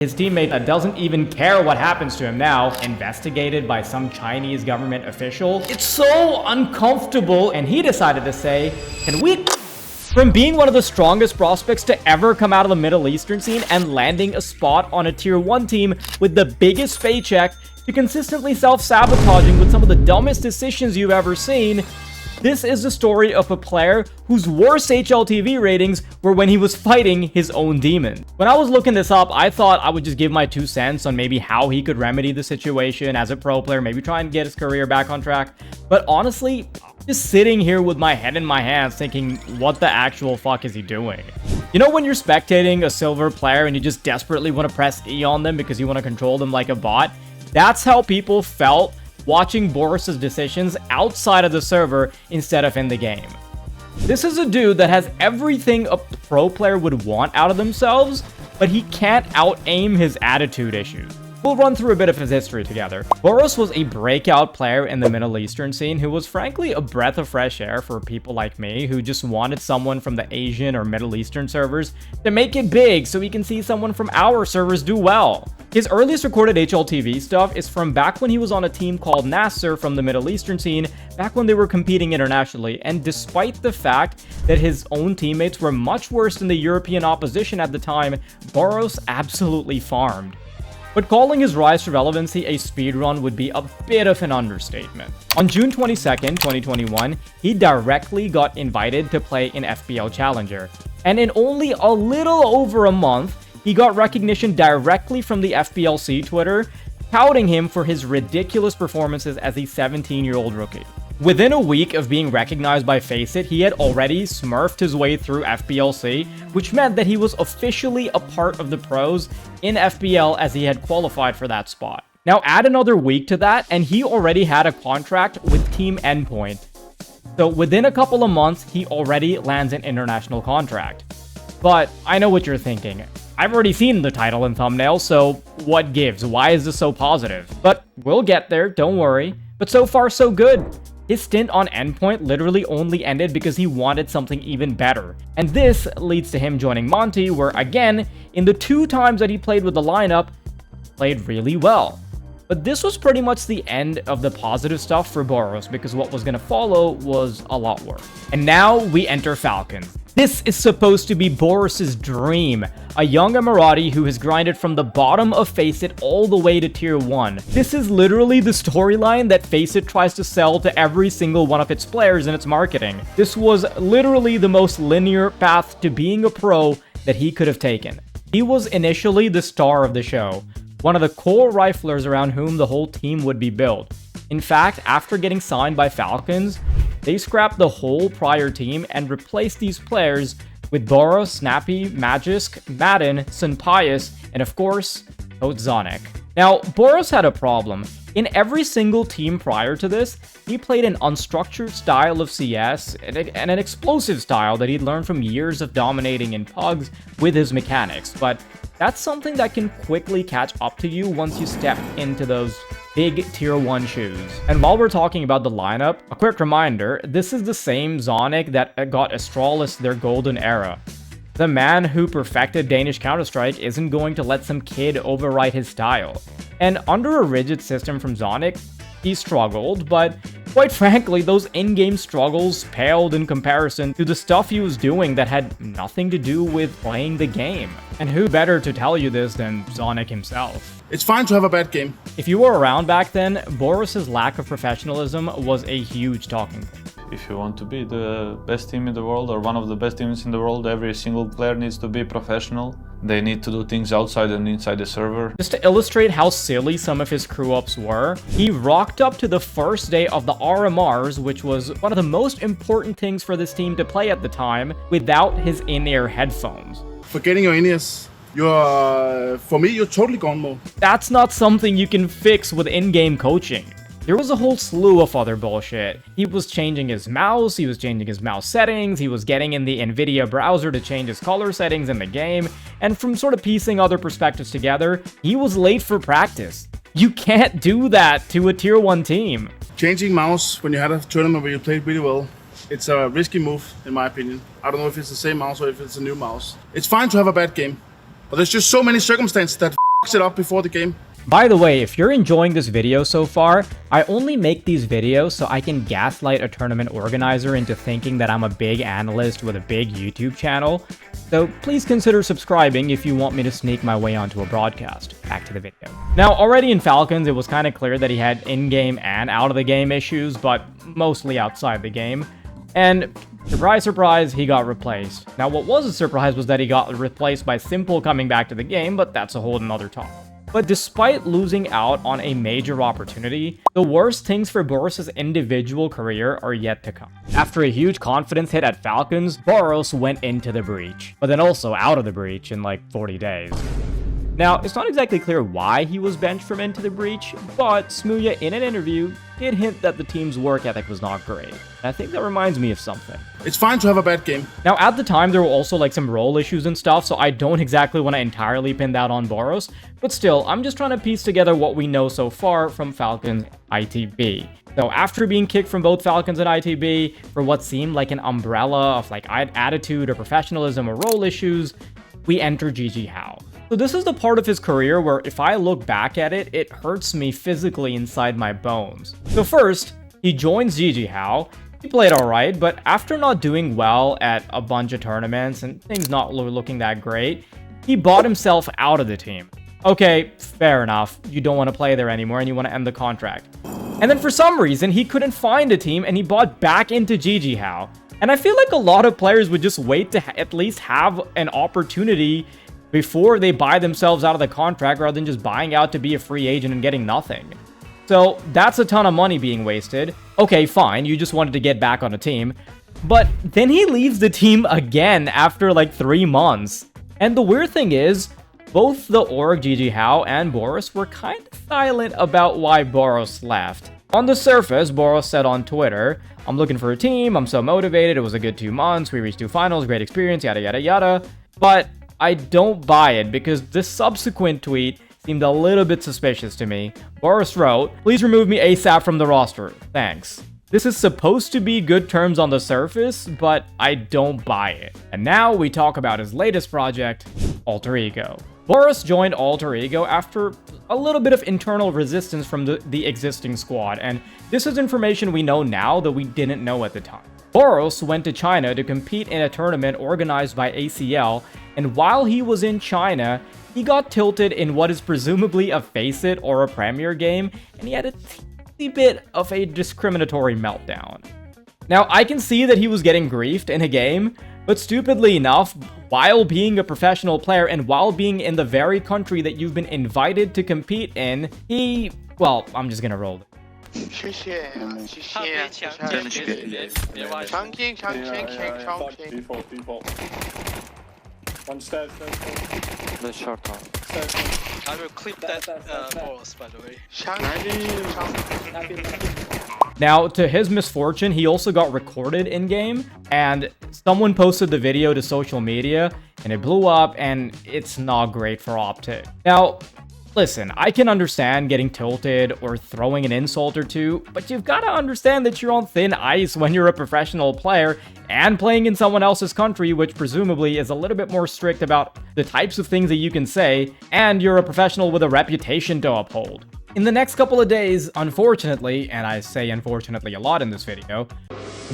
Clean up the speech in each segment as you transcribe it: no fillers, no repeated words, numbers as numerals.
His teammate doesn't even care what happens to him now, investigated by some Chinese government official. It's so uncomfortable, and he decided to say, can we... From being one of the strongest prospects to ever come out of the Middle Eastern scene and landing a spot on a tier 1 team with the biggest paycheck, to consistently self-sabotaging with some of the dumbest decisions you've ever seen, this is the story of a player whose worst HLTV ratings were when he was fighting his own demons. When I was looking this up, I thought I would just give my 2 cents on maybe how he could remedy the situation as a pro player, maybe try and get his career back on track. But honestly, just sitting here with my head in my hands thinking, what the actual fuck is he doing? You know when you're spectating a silver player and you just desperately want to press E on them because you want to control them like a bot? That's how people felt watching BOROS' decisions outside of the server instead of in the game. This is a dude that has everything a pro player would want out of themselves, but he can't out-aim his attitude issues. We'll run through a bit of his history together. BOROS was a breakout player in the Middle Eastern scene who was frankly a breath of fresh air for people like me who just wanted someone from the Asian or Middle Eastern servers to make it big so we can see someone from our servers do well. His earliest recorded HLTV stuff is from back when he was on a team called Nasser from the Middle Eastern scene, back when they were competing internationally, and despite the fact that his own teammates were much worse than the European opposition at the time, BOROS absolutely farmed. But calling his rise to relevancy a speedrun would be a bit of an understatement. On June 22nd, 2021, he directly got invited to play in FPL Challenger, and in only a little over a month, he got recognition directly from the FPLC Twitter, touting him for his ridiculous performances as a 17-year-old rookie. Within a week of being recognized by FACEIT, he had already smurfed his way through FPLC, which meant that he was officially a part of the pros in FPL as he had qualified for that spot. Now add another week to that, and he already had a contract with Team Endpoint. So within a couple of months, he already lands an international contract. But I know what you're thinking. I've already seen the title and thumbnail, so what gives? Why is this so positive? But we'll get there, don't worry. But so far, so good. His stint on Endpoint literally only ended because he wanted something even better. And this leads to him joining Monte, where again, in the 2 times that he played with the lineup, played really well. But this was pretty much the end of the positive stuff for BOROS, because what was going to follow was a lot worse. And now we enter Falcons. This is supposed to be BOROS' dream, a young Emirati who has grinded from the bottom of FACEIT all the way to tier 1. This is literally the storyline that FACEIT tries to sell to every single one of its players in its marketing. This was literally the most linear path to being a pro that he could have taken. He was initially the star of the show, one of the core riflers around whom the whole team would be built. In fact, after getting signed by Falcons, they scrapped the whole prior team and replaced these players with BOROS, Snappy, Magisk, Madden, Sunpius, and of course, Coach Zonic. Now, BOROS had a problem. In every single team prior to this, he played an unstructured style of CS and an explosive style that he'd learned from years of dominating in pugs with his mechanics, but that's something that can quickly catch up to you once you step into those big tier 1 shoes. And while we're talking about the lineup, a quick reminder, this is the same Zonic that got Astralis their golden era. The man who perfected Danish Counter-Strike isn't going to let some kid overwrite his style. And under a rigid system from Zonic, he struggled, but quite frankly, those in-game struggles paled in comparison to the stuff he was doing that had nothing to do with playing the game. And who better to tell you this than Zonic himself? It's fine to have a bad game. If you were around back then, BOROS' lack of professionalism was a huge talking point. If you want to be the best team in the world or one of the best teams in the world, every single player needs to be professional. They need to do things outside and inside the server. Just to illustrate how silly some of his crew ups were, he rocked up to the first day of the RMRs, which was one of the most important things for this team to play at the time, without his in-ear headphones. Forgetting your in-ears. For me, you're totally gone mode. That's not something you can fix with in-game coaching. There was a whole slew of other bullshit. He was changing his mouse, he was changing his mouse settings, he was getting in the Nvidia browser to change his color settings in the game, and from sort of piecing other perspectives together, he was late for practice. You can't do that to a tier 1 team. Changing mouse when you had a tournament where you played really well, it's a risky move, in my opinion. I don't know if it's the same mouse or if it's a new mouse. It's fine to have a bad game, but there's just so many circumstances that f***s it up before the game. By the way, if you're enjoying this video so far, I only make these videos so I can gaslight a tournament organizer into thinking that I'm a big analyst with a big YouTube channel. So please consider subscribing if you want me to sneak my way onto a broadcast. Back to the video. Now, already in Falcons, it was kind of clear that he had in-game and out-of-the-game issues, but mostly outside the game. And surprise, surprise, he got replaced. Now, what was a surprise was that he got replaced by Simple coming back to the game, but that's a whole nother topic. But despite losing out on a major opportunity, the worst things for BOROS' individual career are yet to come. After a huge confidence hit at Falcons, BOROS went into the breach, but then also out of the breach in like 40 days. Now, it's not exactly clear why he was benched from Into the Breach, but Smooya in an interview did hint that the team's work ethic was not great. And I think that reminds me of something. It's fine to have a bad game. Now, at the time, there were also like some role issues and stuff, so I don't exactly want to entirely pin that on BOROS, but still, I'm just trying to piece together what we know so far from Falcons ITB. So after being kicked from both Falcons and ITB for what seemed like an umbrella of like attitude or professionalism or role issues, we enter JiJiehao. So this is the part of his career where if I look back at it, it hurts me physically inside my bones. So first, he joins JiJiehao. He played alright, but after not doing well at a bunch of tournaments and things not looking that great, he bought himself out of the team. Okay, fair enough. You don't want to play there anymore and you want to end the contract. And then for some reason, he couldn't find a team and he bought back into JiJiehao. And I feel like a lot of players would just wait to at least have an opportunity before they buy themselves out of the contract rather than just buying out to be a free agent and getting nothing. So that's a ton of money being wasted. Okay, fine, you just wanted to get back on a team. But then he leaves the team again after like 3 months. And the weird thing is, both the org JiJiehao and BOROS were kind of silent about why BOROS left. On the surface, BOROS said on Twitter, "I'm looking for a team, I'm so motivated, it was a good 2 months, we reached 2 finals, great experience, yada yada yada." But I don't buy it because this subsequent tweet seemed a little bit suspicious to me. BOROS wrote, "Please remove me ASAP from the roster. Thanks." This is supposed to be good terms on the surface, but I don't buy it. And now we talk about his latest project, Alter Ego. BOROS joined Alter Ego after a little bit of internal resistance from the existing squad, and this is information we know now that we didn't know at the time. BOROS went to China to compete in a tournament organized by ACL, and while he was in China, he got tilted in what is presumably a Face It or a Premier game, and he had a teeny bit of a discriminatory meltdown. Now, I can see that he was getting griefed in a game, but stupidly enough, while being a professional player and while being in the very country that you've been invited to compete in, well, I'm just gonna roll it. 谢谢，谢谢，真的是别挖强劲，强劲，强劲。 One stairs. The short one. I will clip that BOROS, by the way. 强劲。 Now, to his misfortune, he also got recorded in-game, and someone posted the video to social media, and it blew up, and it's not great for optic. Now, listen, I can understand getting tilted or throwing an insult or two, but you've got to understand that you're on thin ice when you're a professional player and playing in someone else's country, which presumably is a little bit more strict about the types of things that you can say, and you're a professional with a reputation to uphold. In the next couple of days, unfortunately, and I say unfortunately a lot in this video,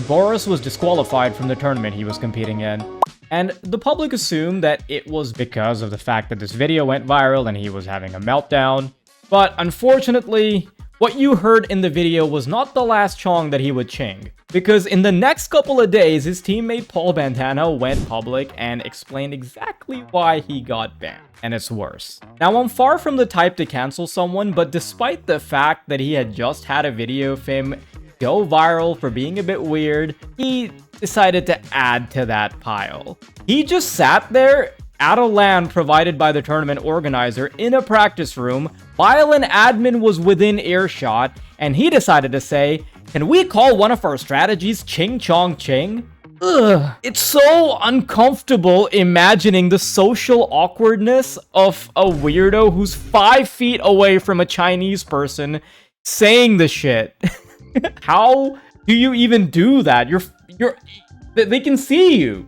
BOROS was disqualified from the tournament he was competing in. And the public assumed that it was because of the fact that this video went viral and he was having a meltdown. But unfortunately, what you heard in the video was not the last chong that he would ching. Because in the next couple of days, his teammate Paul Bantano went public and explained exactly why he got banned. And it's worse. Now, I'm far from the type to cancel someone, but despite the fact that he had just had a video of him go viral for being a bit weird, he decided to add to that pile. He just sat there at a LAN provided by the tournament organizer in a practice room while an admin was within earshot, and he decided to say, "Can we call one of our strategies Ching Chong Ching?" Ugh, it's so uncomfortable imagining the social awkwardness of a weirdo who's 5 feet away from a Chinese person saying the shit. How do you even do that? They can see you.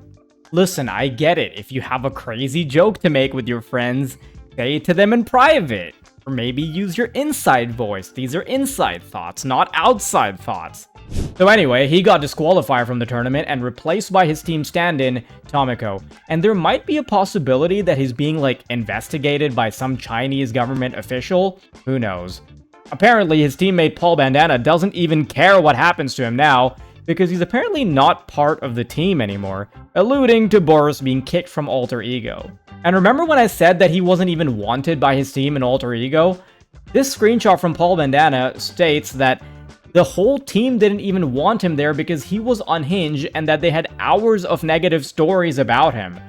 Listen, I get it. If you have a crazy joke to make with your friends, say to them in private. Or maybe use your inside voice. These are inside thoughts, not outside thoughts. So anyway, he got disqualified from the tournament and replaced by his team stand-in, Tomiko. And there might be a possibility that he's being, like, investigated by some Chinese government official. Who knows? Apparently, his teammate Paul Bandana doesn't even care what happens to him now, because he's apparently not part of the team anymore, alluding to BOROS being kicked from Alter Ego. And remember when I said that he wasn't even wanted by his team in Alter Ego? This screenshot from Paul Bandana states that the whole team didn't even want him there because he was unhinged and that they had hours of negative stories about him.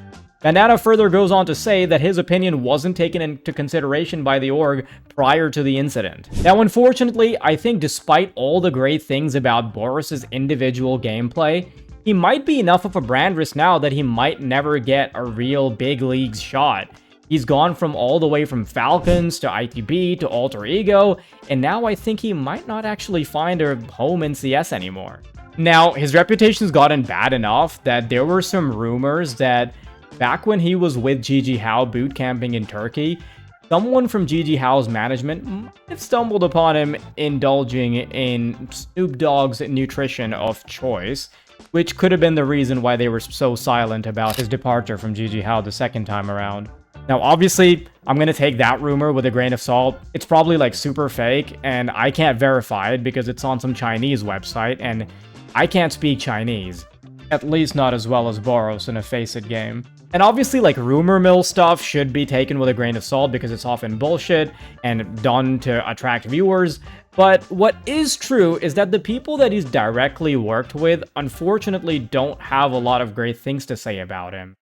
Bandana further goes on to say that his opinion wasn't taken into consideration by the org prior to the incident. Now, unfortunately, I think despite all the great things about BOROS' individual gameplay, he might be enough of a brand risk now that he might never get a real big leagues shot. He's gone from all the way from Falcons to ITB to Alter Ego, and now I think he might not actually find a home in CS anymore. Now, his reputation's gotten bad enough that there were some rumors that back when he was with JiJiehao boot camping in Turkey, someone from JiJiEhao's management might have stumbled upon him indulging in Snoop Dogg's nutrition of choice, which could have been the reason why they were so silent about his departure from JiJiehao the second time around. Now, obviously, I'm going to take that rumor with a grain of salt. It's probably like super fake, and I can't verify it because it's on some Chinese website, and I can't speak Chinese. At least not as well as BOROS in a Face-It game. And obviously, like, rumor mill stuff should be taken with a grain of salt because it's often bullshit and done to attract viewers. But what is true is that the people that he's directly worked with, unfortunately, don't have a lot of great things to say about him.